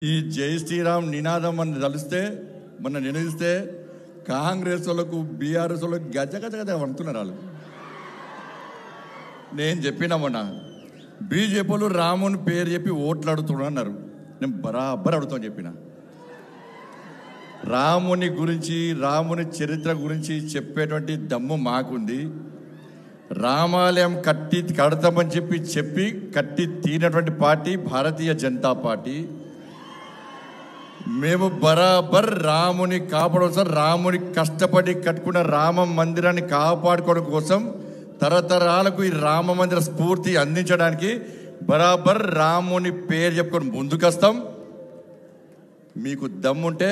ఈ జై శ్రీరామ్ నినాదం అని తలిస్తే మొన్న నినదిస్తే కాంగ్రెస్ వాళ్ళకు బీఆర్ఎస్ వాళ్ళకు గజ గజ గజ వండుతున్నారు వాళ్ళు. నేను చెప్పినా మొన్న బీజేపీ వాళ్ళు రాముని పేరు చెప్పి ఓట్లు అడుగుతున్నారు అన్నారు. నేను బరాబర్ అడుగుతాను చెప్పిన రాముని గురించి రాముని చరిత్ర గురించి చెప్పేటువంటి దమ్ము మాకుంది. రామాలయం కడతామని చెప్పి కట్టి తీరినటువంటి పార్టీ భారతీయ జనతా పార్టీ. మేము బరాబర్ రాముని కాపాడడం కోసం రాముని కష్టపడి కట్టుకున్న రామ మందిరాన్ని కాపాడుకోవడం కోసం తరతరాలకు ఈ రామ మందిర స్ఫూర్తి అందించడానికి బరాబర్ రాముని పేరు చెప్పుకొని ముందుకొస్తాం. మీకు దమ్ముంటే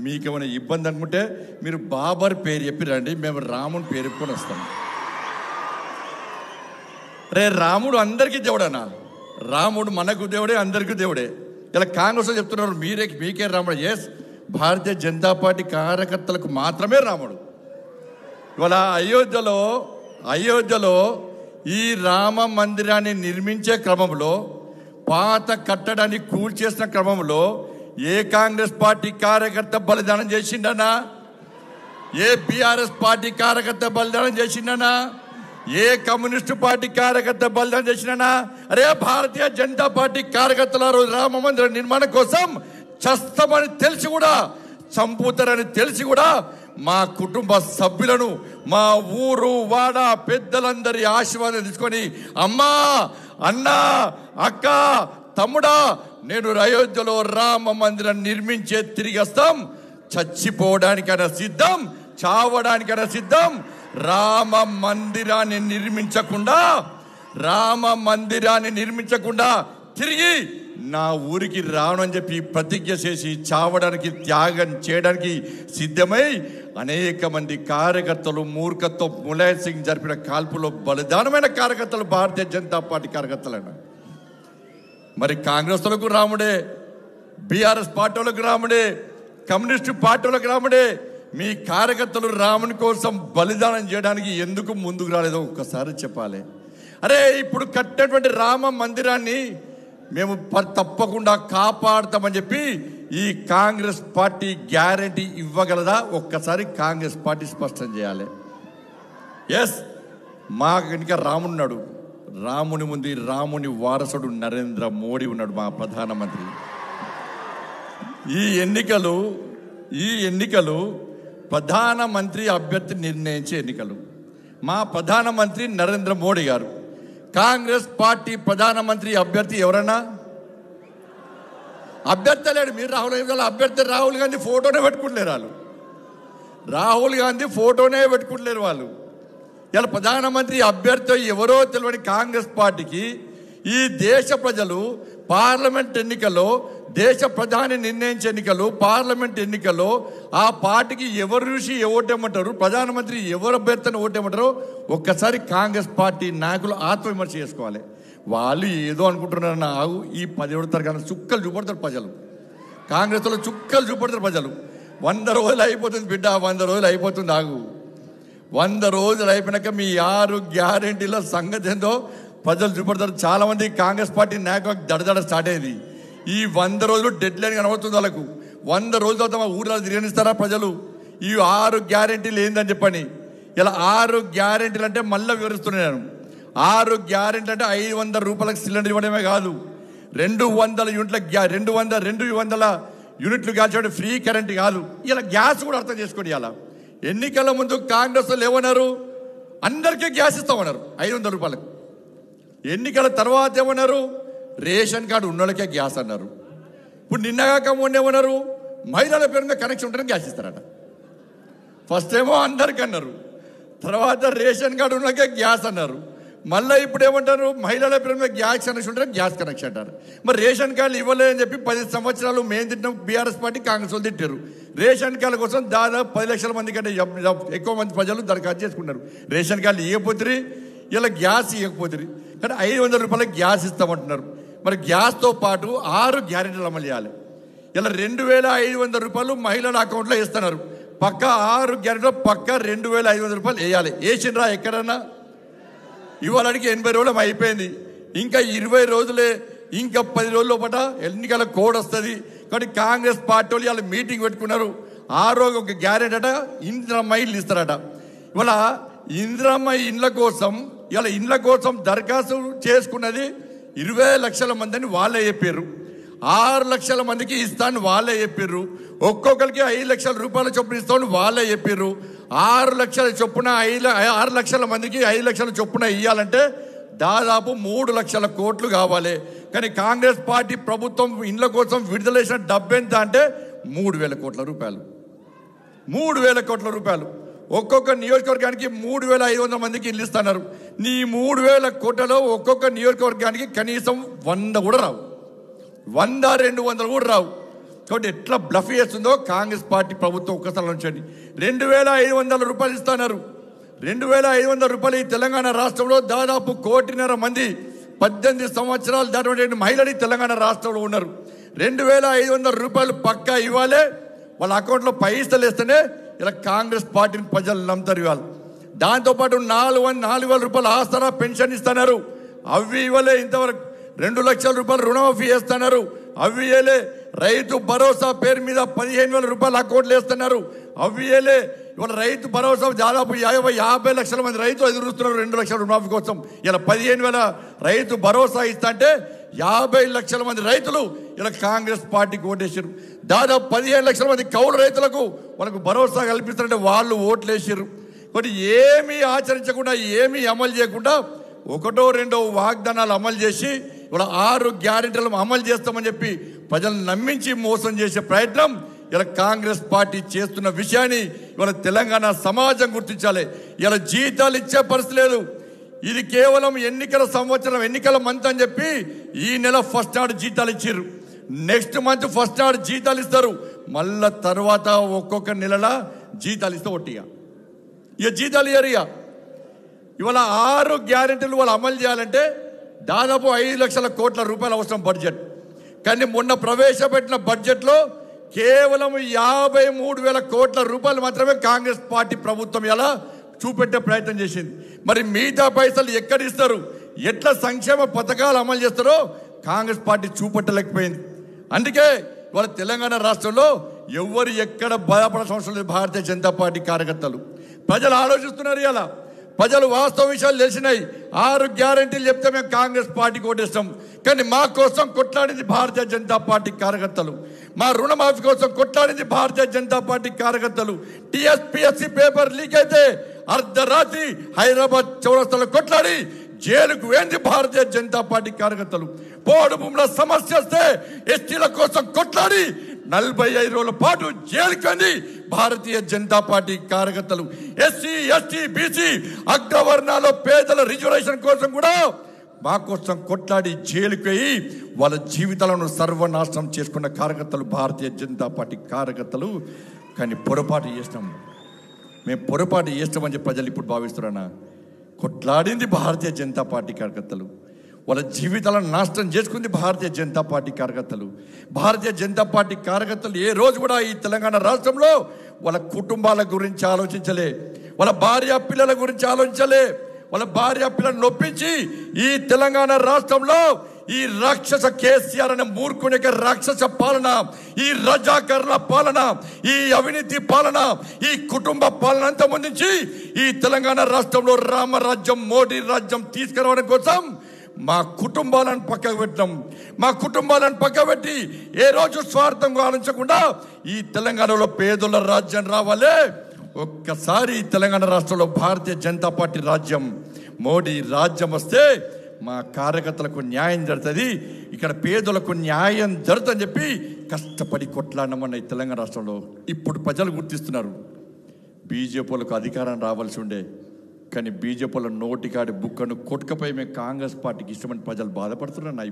మీకేమైనా ఇబ్బంది అనుకుంటే మీరు బాబర్ పేరు చెప్పి రండి, మేము రాముని పేరు చెప్పుకొని వస్తాం. రే రాముడు అందరికీ దేవుడనా? రాముడు మనకు దేవుడే, అందరికీ దేవుడే. ఇలా కాంగ్రెస్ చెప్తున్నారు మీకే రాముడు. ఎస్, భారతీయ జనతా పార్టీ కార్యకర్తలకు మాత్రమే రాముడు. ఇవాళ అయోధ్యలో ఈ రామ మందిరాన్ని నిర్మించే క్రమంలో పాత కట్టడాన్ని కూల్చేసిన క్రమంలో ఏ కాంగ్రెస్ పార్టీ కార్యకర్త బలిదానం చేసిండనా? ఏ బీఆర్ఎస్ పార్టీ కార్యకర్త బలిదానం చేసిండనా? ఏ కమ్యూనిస్టు పార్టీ కార్యకర్త బలిదానం చేసినా? అరే భారతీయ జనతా పార్టీ కార్యకర్తల రోజు రామ మందిర నిర్మాణం కోసం చస్తామని తెలిసి కూడా, చంపుతారని తెలిసి కూడా మా కుటుంబ సభ్యులను మా ఊరు వాడ పెద్దలందరి ఆశీర్వాదం తీసుకొని అమ్మా, అన్న, అక్క, తమ్ముడా, నేను అయోధ్యలో రామ మందిరం నిర్మించే తిరిగి వస్తాం. చచ్చిపోవడానికైనా సిద్ధం, చావడానికైనా సిద్ధం. రామ మందిరాన్ని నిర్మించకుండా తిరిగి నా ఊరికి రావడం అని చెప్పి ప్రతిజ్ఞ చేసి చావడానికి త్యాగం చేయడానికి సిద్ధమై అనేక మంది కార్యకర్తలు మూర్ఖత్వం ములాయం సింగ్ జరిపిన కాల్పులో బలిదానమైన కార్యకర్తలు భారతీయ జనతా పార్టీ కార్యకర్తలైన. మరి కాంగ్రెస్ వాళ్ళకు రాముడే, బీఆర్ఎస్ పార్టీ వాళ్ళకు రాముడే, కమ్యూనిస్టు పార్టీ వాళ్ళకు రాముడే. మీ కార్యకర్తలు రాముని కోసం బలిదానం చేయడానికి ఎందుకు ముందుకు రాలేదో ఒక్కసారి చెప్పాలి. అరే ఇప్పుడు కట్టినటువంటి రామ మందిరాన్ని మేము తప్పకుండా కాపాడుతామని చెప్పి ఈ కాంగ్రెస్ పార్టీ గ్యారంటీ ఇవ్వగలదా? ఒక్కసారి కాంగ్రెస్ పార్టీ స్పష్టం చేయాలి. ఎస్, మా వెనుక రాముడున్నాడు. రాముని ముందు రాముని వారసుడు నరేంద్ర మోడీ ఉన్నాడు, మా ప్రధానమంత్రి. ఈ ఎన్నికలు ప్రధానమంత్రి అభ్యర్థి నిర్ణయించే ఎన్నికలు. మా ప్రధానమంత్రి నరేంద్ర మోడీ గారు. కాంగ్రెస్ పార్టీ ప్రధానమంత్రి అభ్యర్థి ఎవరన్నా? అభ్యర్థి లేడు. మీరు అభ్యర్థి రాహుల్ గాంధీ ఫోటోనే పెట్టుకుంటలేరు వాళ్ళు. ఇలా ప్రధానమంత్రి అభ్యర్థి ఎవరో తెలియని కాంగ్రెస్ పార్టీకి ఈ దేశ ప్రజలు పార్లమెంట్ ఎన్నికల్లో, దేశ ప్రధాని నిర్ణయించే ఎన్నికలు, పార్లమెంట్ ఎన్నికల్లో ఆ పార్టీకి ఎవరు చూసి ఓటేమంటారు, ప్రధానమంత్రి ఎవరు అభ్యర్థిని ఓటేమంటారో ఒక్కసారి కాంగ్రెస్ పార్టీ నాయకులు ఆత్మవిమర్శ చేసుకోవాలి. వాళ్ళు ఏదో అనుకుంటున్నారు. ఆగు, ఈ 17వ తరగతి చుక్కలు చూపడతారు ప్రజలు. కాంగ్రెస్ లో చుక్కలు చూపడతారు ప్రజలు. 100 రోజులు అయిపోతుంది బిడ్డ, 100 రోజులు అయిపోతుంది. ఆగు, 100 రోజులు అయిపోయినాక మీ 6 గ్యారెంటీల సంగతి ఏందో ప్రజలు చూపడతారు. చాలా మంది కాంగ్రెస్ పార్టీ నాయకులకు దడదడ స్టార్ట్ అయ్యేది. ఈ 100 రోజులు డెడ్ లైన్ కనబడుతుంది వాళ్ళకు. 100 రోజుల తర్వాత మా ఊళ్ళో తిరగనిస్తారా ప్రజలు? ఈ 6 గ్యారెంటీలు ఏందని చెప్పని. ఇలా 6 గ్యారెంటీలు అంటే మళ్ళీ వివరిస్తున్నాను. 6 గ్యారెంటీలు అంటే 500 రూపాయలకు సిలిండర్ ఇవ్వడమే కాదు, 200 యూనిట్లు కాల్చే ఫ్రీ కరెంట్ కాదు, ఇలా గ్యాస్ కూడా అర్థం చేసుకోండి. ఇలా ఎన్నికల ముందు కాంగ్రెస్ వాళ్ళు ఏమన్నారు? అందరికీ గ్యాస్ ఇస్తామన్నారు 500 రూపాయలకు. ఎన్నికల తర్వాత ఏమన్నారు? రేషన్ కార్డు ఉన్నోళ్ళకే గ్యాస్ అన్నారు. ఇప్పుడు నిన్నగాక మొన్న ఏమన్నారు? మహిళల పేరు మీద కనెక్షన్ ఉంటేనే గ్యాస్ ఇస్తారట. ఫస్ట్ ఏమో అందరికీ అన్నారు, తర్వాత రేషన్ కార్డు ఉన్నకే గ్యాస్ అన్నారు. మళ్ళీ ఇప్పుడు ఏమంటారు? మహిళల పేరు మీద గ్యాస్ కనెక్షన్ ఉంటే గ్యాస్ కనెక్షన్ అంటారు. మరి రేషన్ కార్డులు ఇవ్వలేదని చెప్పి 10 సంవత్సరాలు మేము తింటాం, బీఆర్ఎస్ పార్టీ కాంగ్రెస్ వాళ్ళు తిట్టారు. రేషన్ కార్డుల కోసం దాదాపు 10 లక్షల మంది కంటే ఎక్కువ మంది ప్రజలు దరఖాస్తు చేసుకున్నారు. రేషన్ కార్డులు ఇవ్వకపోతే, ఇలా గ్యాస్ ఇవ్వకపోతే, కానీ 500 రూపాయలకు గ్యాస్ ఇస్తామంటున్నారు. మరి గ్యాస్తో పాటు 6 గ్యారెంటీలు అమలు చేయాలి. ఇలా 2500 రూపాయలు మహిళల అకౌంట్లో వేస్తున్నారు. పక్క 6 గ్యారెంటీలో పక్క 2500 రూపాయలు వేయాలి. వేసిండ్రా ఎక్కడన్నా? ఇవాళకి 80 రోజులు అయిపోయింది. ఇంకా 20 రోజులే ఇంకా 10 రోజుల లోపల ఎన్నికల కోడ్ వస్తుంది. కాబట్టి కాంగ్రెస్ పార్టీ వాళ్ళు ఇవాళ మీటింగ్ పెట్టుకున్నారు. ఆ రోజు ఒక గ్యారెంటీ అట, ఇందిరమ్మ ఇల్లు ఇస్తారట. ఇవాళ ఇందిరమ్మ ఇండ్ల కోసం ఇవాళ ఇండ్ల కోసం దరఖాస్తు చేసుకున్నది 20 లక్షల మంది అని వాళ్ళే చెప్పారు. 6 లక్షల మందికి ఇస్తాను వాళ్ళే చెప్పారు. ఒక్కొక్కరికి 5 లక్షల రూపాయల చొప్పున ఇస్తామని వాళ్ళే చెప్పారు. 6 లక్షల చొప్పున 6 లక్షల మందికి 5 లక్షల చొప్పున ఇవ్వాలంటే దాదాపు 3 లక్షల కోట్లు కావాలి. కానీ కాంగ్రెస్ పార్టీ ప్రభుత్వం ఇండ్ల కోసం విడుదల చేసిన డబ్బు ఎంత అంటే 3,000 కోట్ల రూపాయలు. 3,000 కోట్ల రూపాయలు. ఒక్కొక్క నియోజకవర్గానికి 3,500 మందికి ఇల్లు ఇస్తున్నారు. నీ 3,000 కోట్లలో ఒక్కొక్క నియోజకవర్గానికి కనీసం 100 కూడా రావు, 100-200 కూడా రావు. కాబట్టి ఎట్లా బ్లఫ్ చేస్తుందో కాంగ్రెస్ పార్టీ ప్రభుత్వం ఒక్కసారి ఉంచండి. 2,500 రూపాయలు ఇస్తున్నారు. 2,500 రూపాయలు ఈ తెలంగాణ రాష్ట్రంలో దాదాపు 1,500,000 మంది 18 సంవత్సరాలు దాటిన మహిళలు తెలంగాణ రాష్ట్రంలో ఉన్నారు. 2,500 రూపాయలు పక్కా ఇవ్వాలి. వాళ్ళ అకౌంట్లో పైసలు వేస్తేనే ఇలా కాంగ్రెస్ పార్టీని ప్రజలు నమ్ముతారు. ఇవ్వాలి. దాంతోపాటు 4,000 రూపాయలు ఆసరా పెన్షన్ ఇస్తున్నారు. అవి ఇవ్వలే. ఇంతవరకు 2 లక్షల రూపాయలు రుణమాఫీ చేస్తున్నారు. అవి ఇవ్వలే. రైతు భరోసా పేరు మీద 15,000 రూపాయలు అకౌంట్లు వేస్తున్నారు. అవి ఇవ్వలే. ఇవాళ రైతు భరోసా దాదాపు 50 లక్షల మంది రైతులు ఎదురుస్తున్నారు 2 లక్షల రుణమాఫీ కోసం. ఇలా 15,000 రైతు భరోసా ఇస్తా అంటే 50 లక్షల మంది రైతులు ఇలా కాంగ్రెస్ పార్టీకి ఓటేసారు. దాదాపు 15 లక్షల మంది కౌలు రైతులకు వాళ్ళకు భరోసా కల్పిస్తారంటే వాళ్ళు ఓట్లు వేసారు. కాబట్టి ఏమీ ఆచరించకుండా ఏమీ అమలు చేయకుండా 1-2 వాగ్దానాలు అమలు చేసి ఇవాళ 6 గ్యారెంటీలు అమలు చేస్తామని చెప్పి ప్రజలను నమ్మించి మోసం చేసే ప్రయత్నం ఇలా కాంగ్రెస్ పార్టీ చేస్తున్న విషయాన్ని ఇవాళ తెలంగాణ సమాజం గుర్తించాలి. ఇలా జీతాలు ఇచ్చే పరిస్థితి లేదు. ఇది కేవలం ఎన్నికల సంవత్సరం, ఎన్నికల మంత్ అని చెప్పి ఈ నెల ఫస్ట్ నాడు జీతాలు ఇచ్చారు. నెక్స్ట్ మంత్ ఫస్ట్ నాడు జీతాలు ఇస్తారు. మళ్ళా తర్వాత ఒక్కొక్క నెలలా జీతాలు ఇస్తే ఒట్టిగా ఇక జీతాలు ఇయ్యరు. ఇవాళ 6 గ్యారెంటీలు వాళ్ళు అమలు చేయాలంటే దాదాపు 5 లక్షల కోట్ల రూపాయలు అవసరం బడ్జెట్. కానీ మొన్న ప్రవేశపెట్టిన బడ్జెట్లో కేవలం 53,000 కోట్ల రూపాయలు మాత్రమే కాంగ్రెస్ పార్టీ ప్రభుత్వం ఎలా చూపెట్టే ప్రయత్నం చేసింది. మరి మిగతా పైసలు ఎక్కడ ఇస్తారు, ఎట్లా సంక్షేమ పథకాలు అమలు చేస్తారో కాంగ్రెస్ పార్టీ చూపెట్టలేకపోయింది. అందుకే ఇవాళ తెలంగాణ రాష్ట్రంలో ఎవరు ఎక్కడ బాధపడాల్సిన అవసరం లేదు. భారతీయ జనతా పార్టీ కార్యకర్తలు ప్రజలు ఆలోచిస్తున్నారు. ఇలా ప్రజలు వాస్తవ విషయాలు తెలిసినాయి. 6 గ్యారెంటీలు చెప్తే మేము కాంగ్రెస్ పార్టీకి ఓటేస్తాం. కానీ మా కోసం కొట్లాడింది భారతీయ జనతా పార్టీ కార్యకర్తలు. మా రుణమాఫీ కోసం కొట్లాడింది భారతీయ జనతా పార్టీ కార్యకర్తలు. టీఎస్పీఎస్సీ పేపర్ లీక్ అయితే అర్ధరాత్రి హైదరాబాద్ చౌరస్తాలో కొట్లాడి జైలుకు వేంది భారతీయ జనతా పార్టీ కార్యకర్తలు. పోడు భూముల సమస్య వస్తే ఎస్టీల కోసం కొట్లాడి 45 రోజుల పాటు జైలుకు వెంది భారతీయ జనతా పార్టీ కార్యకర్తలు. ఎస్సీ ఎస్టీ బీసీ అగ్రవర్ణాల పేదల రిజర్వేషన్ కోసం కూడా మా కోసం కొట్లాడి జైలుకు వెయ్యి వాళ్ళ జీవితాలను సర్వనాశనం చేసుకున్న కార్యకర్తలు భారతీయ జనతా పార్టీ కార్యకర్తలు. కానీ పొరపాటు చేసినాం, మేము పొరపాటు చేస్తామని చెప్పి ప్రజలు ఇప్పుడు భావిస్తున్నారా? కొట్లాడింది భారతీయ జనతా పార్టీ కార్యకర్తలు. వాళ్ళ జీవితాలను నాశనం చేసుకుంది భారతీయ జనతా పార్టీ కార్యకర్తలు. భారతీయ జనతా పార్టీ కార్యకర్తలు ఏ రోజు కూడా ఈ తెలంగాణ రాష్ట్రంలో వాళ్ళ కుటుంబాల గురించి ఆలోచించలే, వాళ్ళ భార్య పిల్లల గురించి ఆలోచించలే. వాళ్ళ భార్య పిల్లలను నొప్పించి ఈ తెలంగాణ రాష్ట్రంలో ఈ రాక్షస కేసీఆర్ అనే మూర్ఖుని యొక్క రాక్షస పాలన, ఈ రజాకర్ల పాలన, ఈ అవినీతి పాలన, ఈ కుటుంబ పాలన అంతా ముందుంచి ఈ తెలంగాణ రాష్ట్రంలో రామరాజ్యం మోడీ రాజ్యం తీసుకురావడం కోసం మా కుటుంబాలను పక్కకు పెట్టినాం. మా కుటుంబాలను పక్కకు పెట్టి ఏ రోజు స్వార్థంగా ఆలోచించకుండా ఈ తెలంగాణలో పేదల రాజ్యం రావాలి. ఒక్కసారి తెలంగాణ రాష్ట్రంలో భారతీయ జనతా పార్టీ రాజ్యం, మోడీ రాజ్యం వస్తే మా కార్యకర్తలకు న్యాయం జరుగుతుంది, ఇక్కడ పేదలకు న్యాయం జరుగుతుందని చెప్పి కష్టపడి కొట్లాడినామన్న ఈ తెలంగాణ రాష్ట్రంలో ఇప్పుడు ప్రజలు గుర్తిస్తున్నారు. బీజేపీలకు అధికారం రావాల్సి ఉండే, కానీ బీజేపీల నోటికాడి బుక్కను కొట్టుకపోయి మేము కాంగ్రెస్ పార్టీకి ఇష్టమని ప్రజలు బాధపడుతున్నా.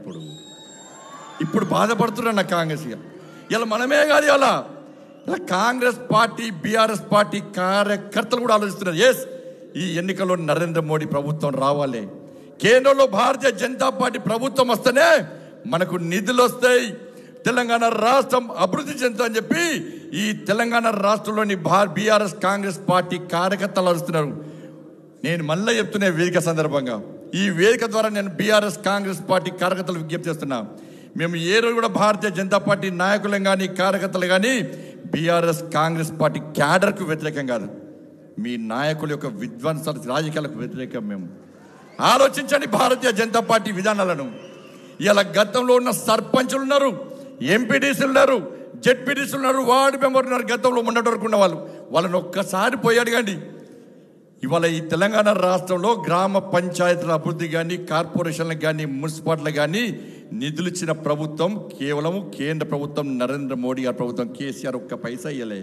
ఇప్పుడు బాధపడుతున్నా కాంగ్రెస్. ఇలా మనమే కాదు, ఇలా కాంగ్రెస్ పార్టీ బీఆర్ఎస్ పార్టీ కార్యకర్తలు కూడా ఆలోచిస్తున్నారు. ఎస్, ఈ ఎన్నికల్లో నరేంద్ర మోడీ ప్రభుత్వం రావాలి, కేంద్రంలో భారతీయ జనతా పార్టీ ప్రభుత్వం వస్తేనే మనకు నిధులు వస్తాయి, తెలంగాణ రాష్ట్రం అభివృద్ధి చెందుతుందని చెప్పి ఈ తెలంగాణ రాష్ట్రంలోని బీఆర్ఎస్ కాంగ్రెస్ పార్టీ కార్యకర్తలు ఆలోచిస్తున్నారు. నేను మళ్ళీ చెప్తున్నా వేదిక సందర్భంగా, ఈ వేదిక ద్వారా నేను బీఆర్ఎస్ కాంగ్రెస్ పార్టీ కార్యకర్తలు విజ్ఞప్తి చేస్తున్నా, మేము ఏ రోజు కూడా భారతీయ జనతా పార్టీ నాయకులం కానీ కార్యకర్తలు కానీ బీఆర్ఎస్ కాంగ్రెస్ పార్టీ క్యాడర్కు వ్యతిరేకం కాదు, మీ నాయకుల యొక్క విధ్వంస రాజకీయాలకు వ్యతిరేకం. మేము ఆలోచించండి భారతీయ జనతా పార్టీ విధానాలను. ఇలా గతంలో ఉన్న సర్పంచులు ఉన్నారు, ఎంపీటీసీలు ఉన్నారు, జెడ్పీటీసీలు ఉన్నారు, వార్డు మెంబర్లు ఉన్నారు, గతంలో మొన్నటి వరకు ఉన్న వాళ్ళని ఒక్కసారి పోయి అడగండి. ఇవాళ ఈ తెలంగాణ రాష్ట్రంలో గ్రామ పంచాయతీల అభివృద్ధి కానీ కార్పొరేషన్లకు కానీ మున్సిపాలిటీలకు కానీ నిధులు ఇచ్చిన ప్రభుత్వం కేవలం కేంద్ర ప్రభుత్వం, నరేంద్ర మోడీ గారి ప్రభుత్వం, కేసీఆర్ ఒక్క పైసా ఇవ్వలే.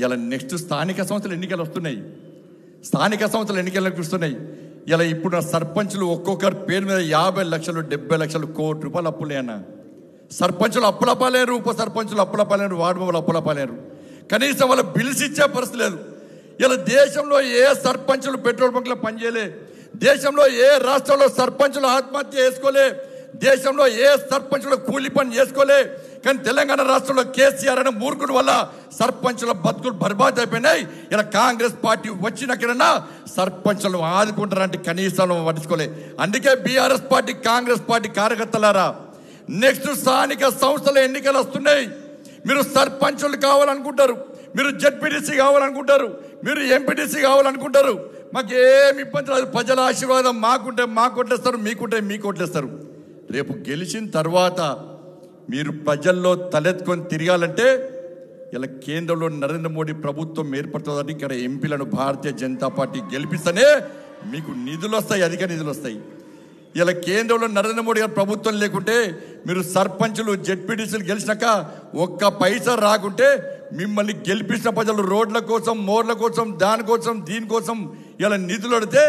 ఇలా నెక్స్ట్ స్థానిక సంస్థల ఎన్నికలు వస్తున్నాయి, స్థానిక సంస్థల ఎన్నికలకు వస్తున్నాయి. ఇలా ఇప్పుడు సర్పంచులు ఒక్కొక్కరి పేరు మీద 50 లక్షలు 70 లక్షలు ₹1 కోటి అప్పులే అన్న. సర్పంచులు అప్పులపాలేరు, ఉప సర్పంచులు అప్పులపాలేరు, వార్డు మెంబర్లు అప్పులపాలేరు. కనీసం వాళ్ళ బిల్స్ ఇచ్చే పరిస్థితి లేదు. ఇలా దేశంలో ఏ సర్పంచులు పెట్రోల్ బంక్లో పనిచేయలే, దేశంలో ఏ రాష్ట్రంలో సర్పంచులు ఆత్మహత్య చేసుకోలే, దేశంలో ఏ సర్పంచులు కూలి పని చేసుకోలే. కానీ తెలంగాణ రాష్ట్రంలో కేసీఆర్ అనే మూర్ఖుడు వల్ల సర్పంచుల బతుకులు బర్బాద్ అయిపోయినాయి. ఇలా కాంగ్రెస్ పార్టీ వచ్చినాకైనా సర్పంచులను ఆదుకుంటారంటే కనీసం పట్టించుకోలే. అందుకే బీఆర్ఎస్ పార్టీ కాంగ్రెస్ పార్టీ కార్యకర్తలారా, నెక్స్ట్ స్థానిక సంస్థల ఎన్నికలు వస్తున్నాయి. మీరు సర్పంచులు కావాలనుకుంటారు, మీరు జెడ్పీటీసీ కావాలనుకుంటారు, మీరు ఎంపీటీసీ కావాలనుకుంటారు. మాకు ఏమి ఇబ్బంది లేదు. ప్రజల ఆశీర్వాదం మాకుంటే మాకు ఓట్లేస్తారు, మీకుంటే మీకు ఓట్లేస్తారు. రేపు గెలిచిన తర్వాత మీరు ప్రజల్లో తలెత్తుకొని తిరగాలంటే ఇలా కేంద్రంలో నరేంద్ర మోడీ ప్రభుత్వం ఏర్పడుతుందని ఇక్కడ ఎంపీలను భారతీయ జనతా పార్టీ గెలిపిస్తేనే మీకు నిధులు వస్తాయి, అధిక నిధులు వస్తాయి. ఇలా కేంద్రంలో నరేంద్ర మోడీ గారి ప్రభుత్వం లేకుంటే మీరు సర్పంచులు జెడ్పీటీసీలు గెలిచినాక ఒక్క పైసా రాకుంటే మిమ్మల్ని గెలిపించిన ప్రజలు రోడ్ల కోసం, మోర్ల కోసం, దానికోసం దీనికోసం ఇలా నిధులు అడితే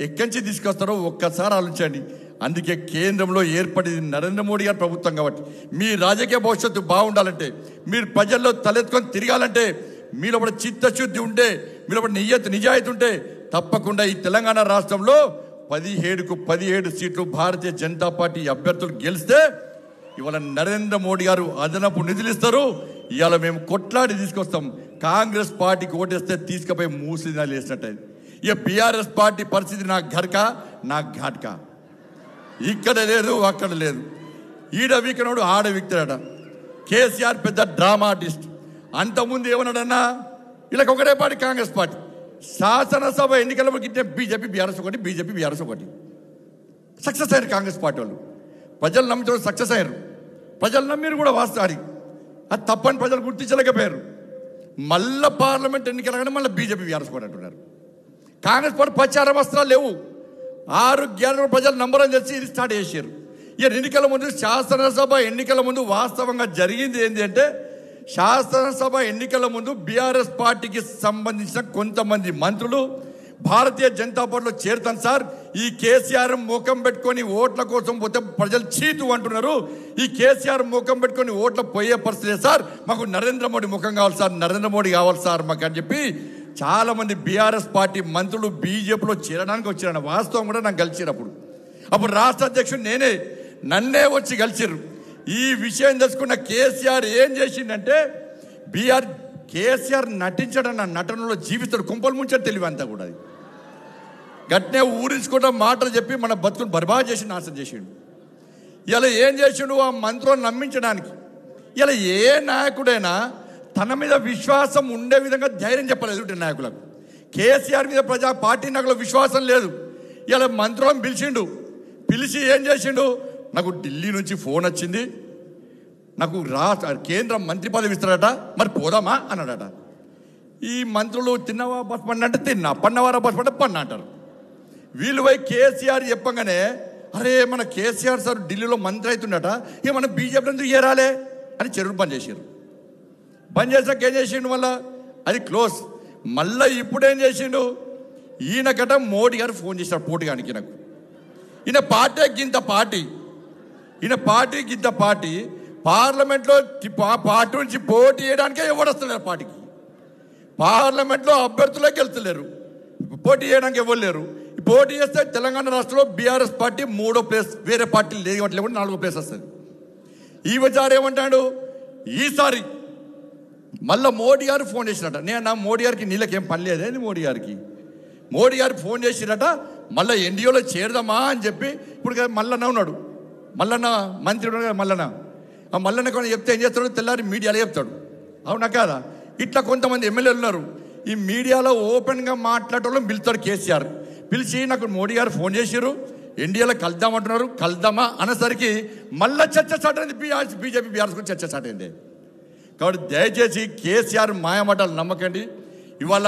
ఎక్కడి నుంచి తీసుకొస్తారో ఒక్కసారి ఆలోచించండి. అందుకే కేంద్రంలో ఏర్పడింది నరేంద్ర మోడీ గారి ప్రభుత్వం. కాబట్టి మీ రాజకీయ భవిష్యత్తు బాగుండాలంటే, మీరు ప్రజల్లో తలెత్తుకొని తిరగాలంటే, మీలో కూడా చిత్తశుద్ధి ఉంటే, మీలో కూడా నిజాయితీ ఉంటే తప్పకుండా ఈ తెలంగాణ రాష్ట్రంలో 17కు 17 సీట్లు భారతీయ జనతా పార్టీ అభ్యర్థులు గెలిస్తే ఇవాళ నరేంద్ర మోడీ గారు అదనపు నిధులు ఇస్తారు. ఇవాళ మేము కొట్లాడి తీసుకొస్తాం. కాంగ్రెస్ పార్టీకి ఓటేస్తే తీసుకుపోయి మూసినాలు వేసినట్టు. ఇక బీఆర్ఎస్ పార్టీ పరిస్థితి నా ఘర్కా నా ఘాట్కా, ఇక్కడ లేదు అక్కడ లేదు. ఈడ వీకనోడు ఆడ వీక్తాడట. కేసీఆర్ పెద్ద డ్రామా ఆర్టిస్ట్. అంతకుముందు ఏమన్నాడన్నా, ఇలా ఒకటే పార్టీ కాంగ్రెస్ పార్టీ శాసనసభ ఎన్నికల గిట్టే బీజేపీ బీఆర్ఎస్ ఒకటి, బీజేపీ బీఆర్ఎస్ ఒకటి. సక్సెస్ అయ్యారు కాంగ్రెస్ పార్టీ వాళ్ళు. ప్రజలు నమ్మితే సక్సెస్ అయ్యారు. ప్రజలు నమ్మిరు కూడా వాస్తవానికి. అది తప్పని ప్రజలు గుర్తించలేకపోయారు. మళ్ళీ పార్లమెంట్ ఎన్నికలు మళ్ళీ బీజేపీ బీఆర్ఎస్ కూడా అంటున్నారు. కాంగ్రెస్ పార్టీ ప్రచార వస్త్రాలు లేవు. 6 గ్యారెంటీలు ప్రజలు నంబరని తెలిసి ఇది స్టార్ట్ చేశారు. ఇక ఎన్నికల ముందు, శాసనసభ ఎన్నికల ముందు వాస్తవంగా జరిగింది ఏంటి అంటే, శాసనసభ ఎన్నికల ముందు బీఆర్ఎస్ పార్టీకి సంబంధించిన కొంతమంది మంత్రులు భారతీయ జనతా పార్టీలో చేరుతాను సార్, ఈ కేసీఆర్ ముఖం పెట్టుకొని ఓట్ల కోసం పోతే ప్రజలు చీతు అంటున్నారు, ఈ కేసీఆర్ ముఖం పెట్టుకొని ఓట్ల పోయే పరిస్థితి సార్, మాకు నరేంద్ర మోడీ ముఖం కావాలి సార్, నరేంద్ర మోడీ కావాలి సార్ మాకు అని చెప్పి చాలామంది బీఆర్ఎస్ పార్టీ మంత్రులు బీజేపీలో చేరడానికి వచ్చారన్న వాస్తవం కూడా నాకు కలిసిరు. అప్పుడు రాష్ట్ర అధ్యక్షుడు నేనే, నన్నే వచ్చి కలిసిరు. ఈ విషయం తెలుసుకున్న కేసీఆర్ ఏం చేసిందంటే, కేసీఆర్ నటించడన్న నటనలో జీవిస్తాడు, కుంపలు ముంచాడు తెలివి అంతా కూడా. అది గట్నే ఊరించుకోవడం మాటలు చెప్పి మన బతుకులు బర్బాద్ చేసి నాశనం చేసిండు. ఇలా ఏం చేసిండు, ఆ మంత్రులను నమ్మించడానికి. ఇలా ఏ నాయకుడైనా తన మీద విశ్వాసం ఉండే విధంగా ధైర్యం చెప్పలేదు నాయకులకు. కేసీఆర్ మీద పార్టీ నాయకులకు విశ్వాసం లేదు. ఇలా మంత్రులను పిలిచి ఏం చేసిండు, నాకు ఢిల్లీ నుంచి ఫోన్ వచ్చింది, నాకు కేంద్ర మంత్రి పదవి ఇస్తాడట, మరి పోదామా అన్నాడట. ఈ మంత్రులు తిన్నవా బస్ పండి అంటే తిన్నా, పన్నవారా బస్ పండి పన్న అంటారు. వీళ్ళు పోయి కేసీఆర్ చెప్పగానే, అరే మన కేసీఆర్ సార్ ఢిల్లీలో మంత్రి అవుతుండట, ఇక మన బీజేపీ ఎందుకు చేరాలే అని చెరువులు బంద్ చేశారు. బంద్ చేసాక ఏం చేసిండు, మళ్ళా అది క్లోజ్. మళ్ళీ ఇప్పుడేం చేసిండు, ఈయనకట మోడీ గారు ఫోన్ చేశారు పోటీగానికి. నాకు ఈయన పార్టీ గింత పార్టీ పార్లమెంట్లో పార్టీ నుంచి పోటీ చేయడానికే ఎవడొస్తలేరు. పార్టీకి పార్లమెంట్లో అభ్యర్థులే గెలుస్తలేరు, పోటీ చేయడానికి ఎవరు లేరు. పోటీ చేస్తే తెలంగాణ రాష్ట్రంలో బీఆర్ఎస్ పార్టీ 3వ ప్లేస్, వేరే పార్టీలు లేవట్లేవు, 4వ ప్లేస్ వస్తుంది. ఈ విచారం ఏమంటాడు, ఈసారి మళ్ళీ మోడీ గారు ఫోన్ చేసినట. నేను మోడీ గారికి నీళ్ళకేం పని లేదే, మోడీ గారికి ఫోన్ చేసినట, మళ్ళీ ఎన్డీఏలో చేరదామా అని చెప్పి ఇప్పుడు మల్లన్న ఉన్నాడు, మల్లన్న మంత్రి ఉన్నాడు కదా మల్లన్న, ఆ మల్లన్న కొన్ని చెప్తే ఏం చేస్తాడు, తెల్లారి మీడియాలో చెప్తాడు. అవునా కాదా? ఇట్లా కొంతమంది ఎమ్మెల్యేలు ఉన్నారు, ఈ మీడియాలో ఓపెన్గా మాట్లాడటం పిలుస్తాడు కేసీఆర్. పిలిచి నాకు మోడీ గారు ఫోన్ చేశారు, ఎన్డీఏలో కలుద్దామంటున్నారు, కలుద్దామా అనేసరికి మళ్ళీ చర్చ స్టార్ట్ అయింది. బీజేపీ బీఆర్ఎస్ గురించి చర్చ స్టార్ట్ అయింది. కాబట్టి దయచేసి కేసీఆర్ మాయమాటలు నమ్మకండి. ఇవాళ